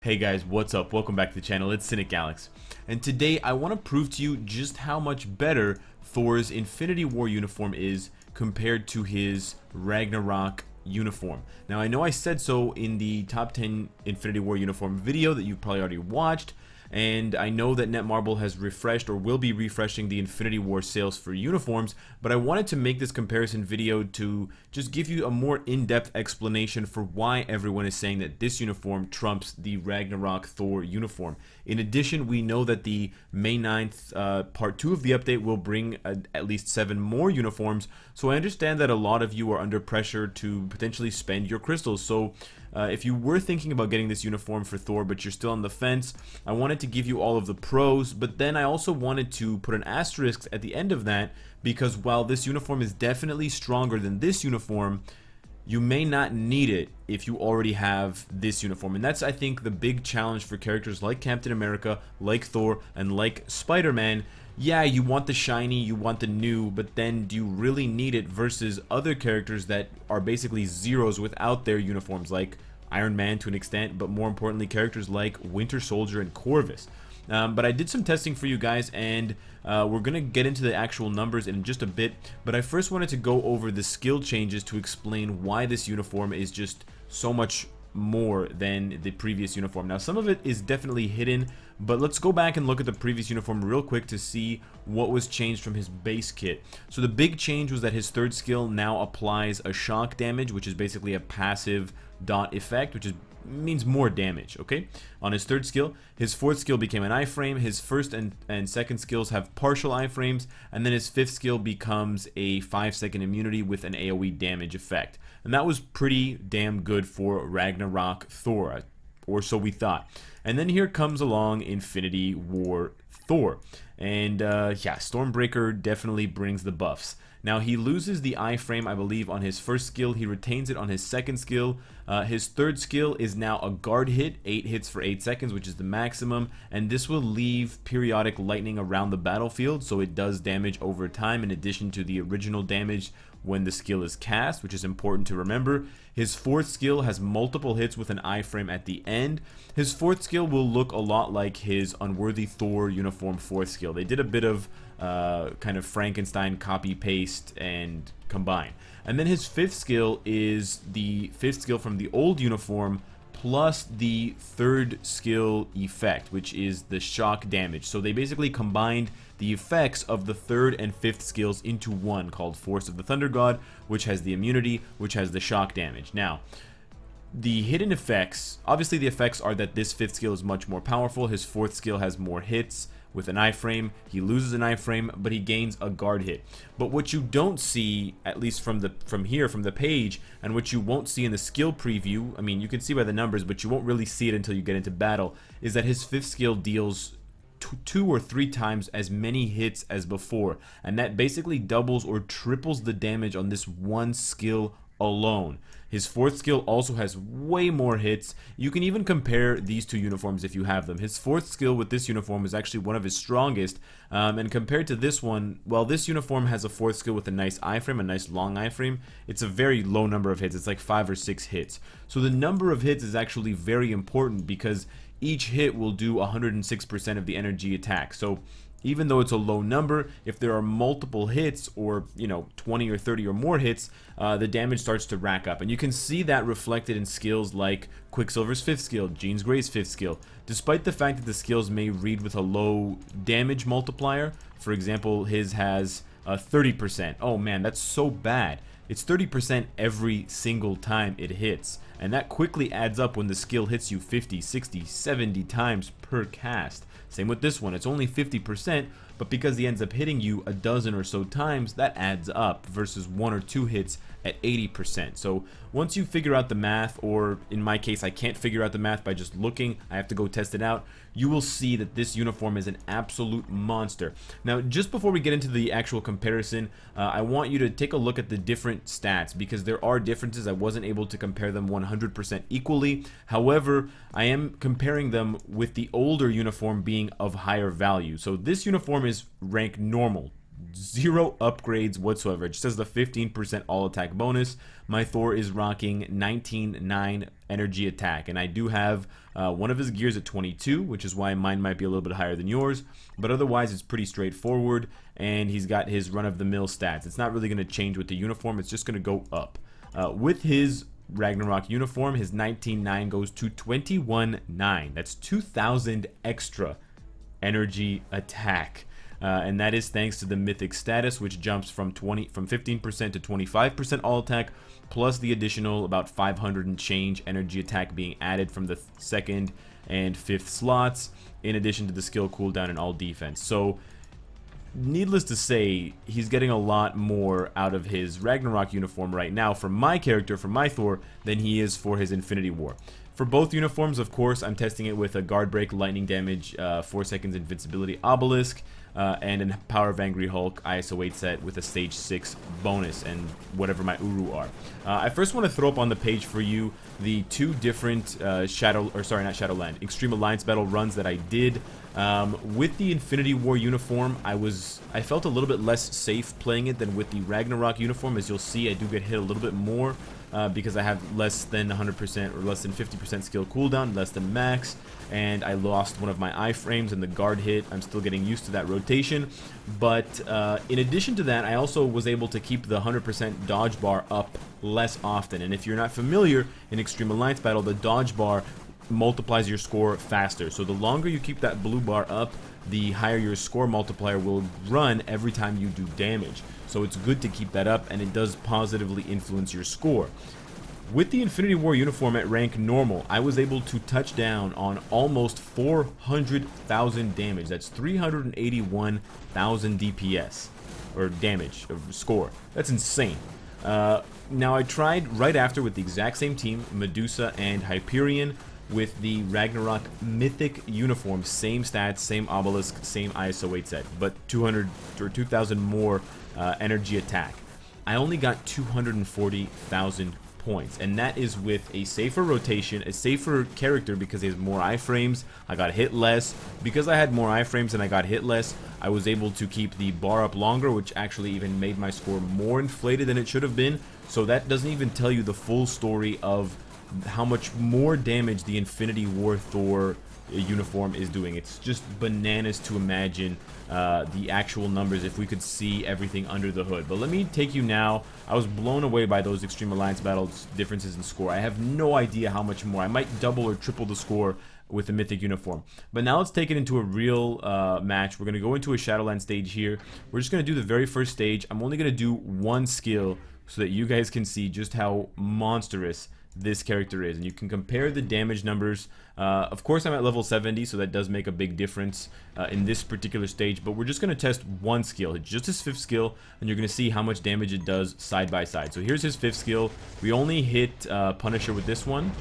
Hey guys, what's up? Welcome back to the channel. It's Cynicalex. And today I want to prove to you just how much better Thor's Infinity War uniform is compared to his Ragnarok uniform. Now I know I said so in the top 10 Infinity War uniform video that you've probably already watched, and I know that Netmarble has refreshed or will be refreshing the Infinity War sales for uniforms, but I wanted to make this comparison video to just give you a more in-depth explanation for why everyone is saying that this uniform trumps the Ragnarok Thor uniform. In addition, we know that the May 9th part 2 of the update will bring at least 7 more uniforms, so I understand that a lot of you are under pressure to potentially spend your crystals. So if you were thinking about getting this uniform for Thor but you're still on the fence, I wanted to give you all of the pros, but then I also wanted to put an asterisk at the end of that, because while this uniform is definitely stronger than this uniform, you may not need it if you already have this uniform. And that's, I think, the big challenge for characters like Captain America, like Thor, and like Spider-Man. Yeah, you want the shiny, you want the new, but then do you really need it versus other characters that are basically zeros without their uniforms, like Iron Man to an extent, but more importantly characters like Winter Soldier and Corvus. But I did some testing for you guys, and we're going to get into the actual numbers in just a bit, but I first wanted to go over the skill changes to explain why this uniform is just so much more than the previous uniform. Now, some of it is definitely hidden, but let's go back and look at the previous uniform real quick to see what was changed from his base kit. So the big change was that his third skill now applies a shock damage, which is basically a passive dot effect, which means more damage, okay, on his third skill. His fourth skill became an iframe. His first and second skills have partial iframes, and then his fifth skill becomes a 5-second immunity with an AoE damage effect. And that was pretty damn good for Ragnarok Thor, or so we thought. And then here comes along Infinity War Thor, and yeah, Stormbreaker definitely brings the buffs. Now, he loses the iframe, I believe, on his first skill. He retains it on his second skill. His third skill is now a guard hit, 8 hits for 8 seconds, which is the maximum, and this will leave periodic lightning around the battlefield, so it does damage over time in addition to the original damage when the skill is cast, which is important to remember. His fourth skill has multiple hits with an iframe at the end. His fourth skill will look a lot like his Unworthy Thor uniform fourth skill. They did a bit of kind of Frankenstein copy paste and combine. And then his fifth skill is the fifth skill from the old uniform plus the third skill effect, which is the shock damage. So they basically combined the effects of the third and fifth skills into one, called Force of the Thunder God, which has the immunity, which has the shock damage. Now, the hidden effects, obviously the effects are that this fifth skill is much more powerful. His fourth skill has more hits with an iframe. He loses an iframe, but he gains a guard hit. But what you don't see, at least from the page, and what you won't see in the skill preview, I mean, you can see by the numbers, but you won't really see it until you get into battle, is that his fifth skill deals 2 or 3 times as many hits as before, and that basically doubles or triples the damage on this one skill alone. His fourth skill also has way more hits. You can even compare these two uniforms if you have them. His fourth skill with this uniform is actually one of his strongest, and compared to this one, well, this uniform has a fourth skill with a nice iframe, a nice long iframe. It's a very low number of hits. It's like 5 or 6 hits. So the number of hits is actually very important, because each hit will do 106% of the energy attack. So even though it's a low number, if there are multiple hits, or 20 or 30 or more hits, the damage starts to rack up. And you can see that reflected in skills like Quicksilver's fifth skill, Jean Grey's fifth skill. Despite the fact that the skills may read with a low damage multiplier, for example, his has 30%. Oh man, that's so bad. It's 30% every single time it hits, and that quickly adds up when the skill hits you 50, 60, 70 times per cast. Same with this one, it's only 50%, but because he ends up hitting you a dozen or so times, that adds up versus 1 or 2 hits at 80%. So once you figure out the math, or in my case I can't figure out the math by just looking, I have to go test it out, you will see that this uniform is an absolute monster. Now, just before we get into the actual comparison, I want you to take a look at the different stats, because there are differences. I wasn't able to compare them 100% equally. However, I am comparing them with the older uniform being of higher value. So this uniform is rank normal, zero upgrades whatsoever. It just has the 15% all attack bonus. My Thor is rocking 19.9 energy attack, and I do have one of his gears at 22, which is why mine might be a little bit higher than yours, but otherwise it's pretty straightforward, and he's got his run-of-the-mill stats. It's not really going to change with the uniform, it's just going to go up. With his Ragnarok uniform, his 19.9 goes to 21.9. That's 2,000 extra energy attack. And that is thanks to the mythic status, which jumps from 15% to 25% all attack, plus the additional about 500 and change energy attack being added from the 2nd and 5th slots, in addition to the skill cooldown and all defense. So needless to say, he's getting a lot more out of his Ragnarok uniform right now for my character, for my Thor, than he is for his Infinity War. For both uniforms, of course, I'm testing it with a Guard Break, Lightning Damage, 4 seconds Invincibility Obelisk, and a Power of Angry Hulk ISO 8 set with a Stage 6 bonus and whatever my Uru are. I first want to throw up on the page for you the 2 different Extreme Alliance Battle runs that I did. With the Infinity War uniform, I felt a little bit less safe playing it than with the Ragnarok uniform. As you'll see, I do get hit a little bit more because I have less than 100% or less than 50% skill cooldown, less than max, and I lost one of my iframes and the guard hit. I'm still getting used to that rotation, but in addition to that, I also was able to keep the 100% dodge bar up less often. And if you're not familiar, in Extreme Alliance Battle, the dodge bar multiplies your score faster. So the longer you keep that blue bar up, the higher your score multiplier will run every time you do damage. So it's good to keep that up, and it does positively influence your score. With the Infinity War uniform at rank normal, I was able to touch down on almost 400,000 damage. That's 381,000 DPS, or damage, or score. That's insane. Now I tried right after with the exact same team, Medusa and Hyperion, with the Ragnarok Mythic uniform, same stats, same obelisk, same ISO 8 set, but 200 or 2,000 more energy attack. I only got 240,000 points, and that is with a safer rotation, a safer character because he has more iframes. I got hit less. Because I had more iframes and I got hit less, I was able to keep the bar up longer, which actually even made my score more inflated than it should have been. So that doesn't even tell you the full story of how much more damage the Infinity War Thor uniform is doing. It's just bananas to imagine the actual numbers if we could see everything under the hood. But let me take you now. I was blown away by those Extreme Alliance Battles differences in score. I have no idea how much more. I might double or triple the score with the Mythic uniform. But now let's take it into a real match. We're going to go into a Shadowland stage here. We're just going to do the very first stage. I'm only going to do one skill so that you guys can see just how monstrous this character is, and you can compare the damage numbers. Of course, I'm at level 70, so that does make a big difference in this particular stage, but we're just going to test one skill. It's just his 5th skill, and you're going to see how much damage it does side by side. So here's his 5th skill. We only hit Punisher with this one,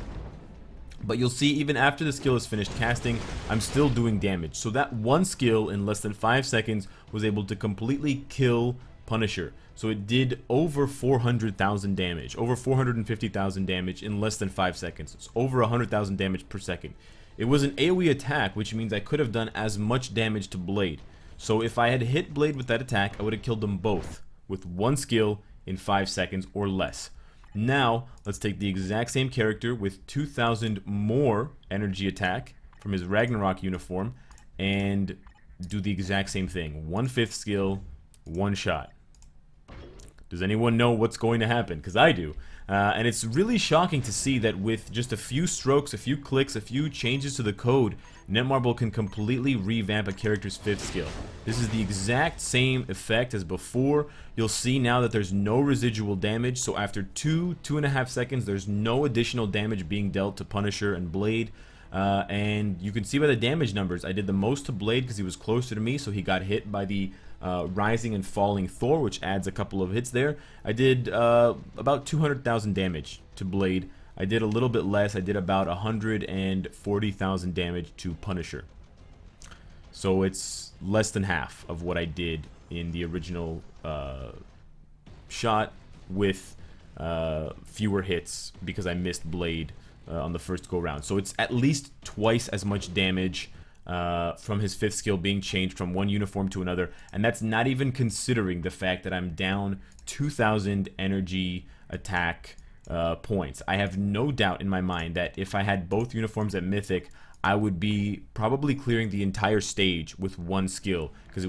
but you'll see even after the skill is finished casting, I'm still doing damage. So that one skill in less than 5 seconds was able to completely kill Punisher. So it did over 400,000 damage, over 450,000 damage in less than 5 seconds. It's over 100,000 damage per second. It was an AoE attack, which means I could have done as much damage to Blade. So if I had hit Blade with that attack, I would have killed them both with one skill in 5 seconds or less. Now, let's take the exact same character with 2,000 more energy attack from his Ragnarok uniform and do the exact same thing. 1/5 skill, one shot. Does anyone know what's going to happen? Because I do. And it's really shocking to see that with just a few strokes, a few clicks, a few changes to the code, Netmarble can completely revamp a character's 5th skill. This is the exact same effect as before. You'll see now that there's no residual damage, so after 2.5 seconds, there's no additional damage being dealt to Punisher and Blade. And you can see by the damage numbers, I did the most to Blade because he was closer to me, so he got hit by the rising and falling Thor, which adds a couple of hits there. I did about 200,000 damage to Blade. I did a little bit less. I did about 140,000 damage to Punisher. So it's less than half of what I did in the original shot with fewer hits because I missed Blade on the first go round. So it's at least twice as much damage from his 5th skill being changed from one uniform to another, and that's not even considering the fact that I'm down 2,000 energy attack points. I have no doubt in my mind that if I had both uniforms at Mythic, I would be probably clearing the entire stage with one skill, because it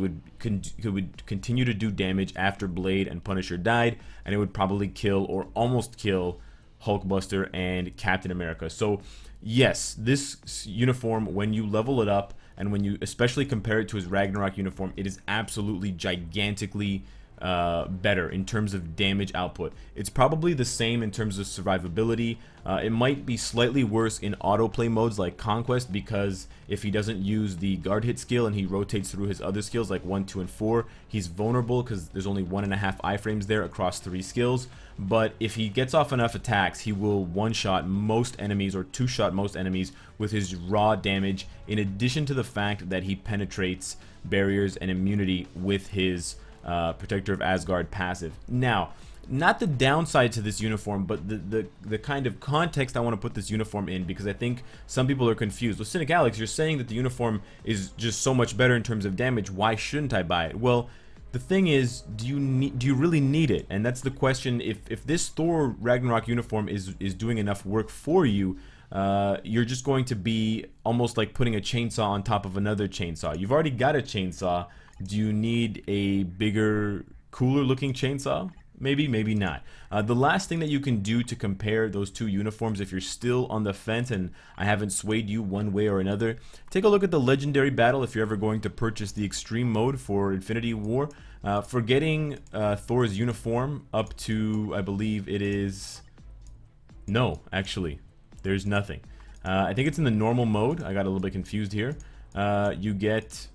would continue to do damage after Blade and Punisher died, and it would probably kill or almost kill Hulkbuster and Captain America. So yes, this uniform, when you level it up and when you especially compare it to his Ragnarok uniform, it is absolutely gigantically better in terms of damage output. It's probably the same in terms of survivability. It might be slightly worse in autoplay modes like Conquest, because if he doesn't use the guard hit skill and he rotates through his other skills like 1, 2, and 4, he's vulnerable because there's only 1.5 iframes there across 3 skills. But if he gets off enough attacks, he will one-shot most enemies or two-shot most enemies with his raw damage, in addition to the fact that he penetrates barriers and immunity with his Protector of Asgard passive. Now, not the downside to this uniform, but the kind of context I want to put this uniform in, because I think some people are confused. Well, Cynicalex, you're saying that the uniform is just so much better in terms of damage. Why shouldn't I buy it? Well, the thing is, do you really need it? And that's the question. If this Thor Ragnarok uniform is doing enough work for you, you're just going to be almost like putting a chainsaw on top of another chainsaw. You've already got a chainsaw. Do you need a bigger, cooler looking chainsaw? Maybe, maybe not. The last thing that you can do to compare those two uniforms, if you're still on the fence and I haven't swayed you one way or another, take a look at the legendary battle if you're ever going to purchase the extreme mode for Infinity War. For getting Thor's uniform up to, I believe it is... No, actually, there's nothing. I think it's in the normal mode. I got a little bit confused here. You get...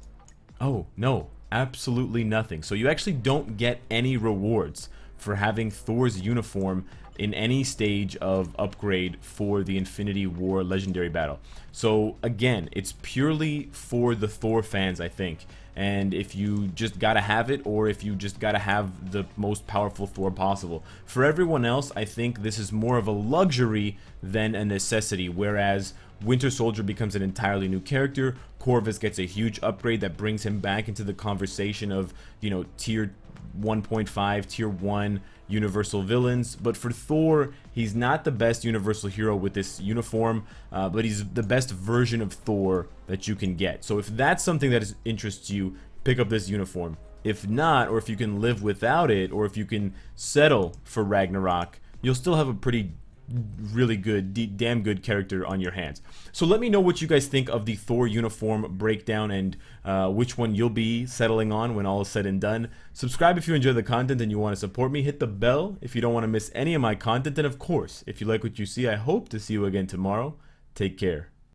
Oh, no, absolutely nothing. So you actually don't get any rewards for having Thor's uniform in any stage of upgrade for the Infinity War Legendary Battle. So again, it's purely for the Thor fans, I think. And if you just gotta have it, or if you just gotta have the most powerful Thor possible. For everyone else, I think this is more of a luxury than a necessity, whereas Winter Soldier becomes an entirely new character. Corvus gets a huge upgrade that brings him back into the conversation of, you know, tier 1.5, tier 1 universal villains. But for Thor, he's not the best universal hero with this uniform, but he's the best version of Thor that you can get. So if that's something that interests you, pick up this uniform. If not, or if you can live without it, or if you can settle for Ragnarok, you'll still have a really good, damn good character on your hands. So let me know what you guys think of the Thor uniform breakdown, and which one you'll be settling on when all is said and done. Subscribe if you enjoy the content and you want to support me. Hit the bell if you don't want to miss any of my content. And of course, if you like what you see, I hope to see you again tomorrow. Take care.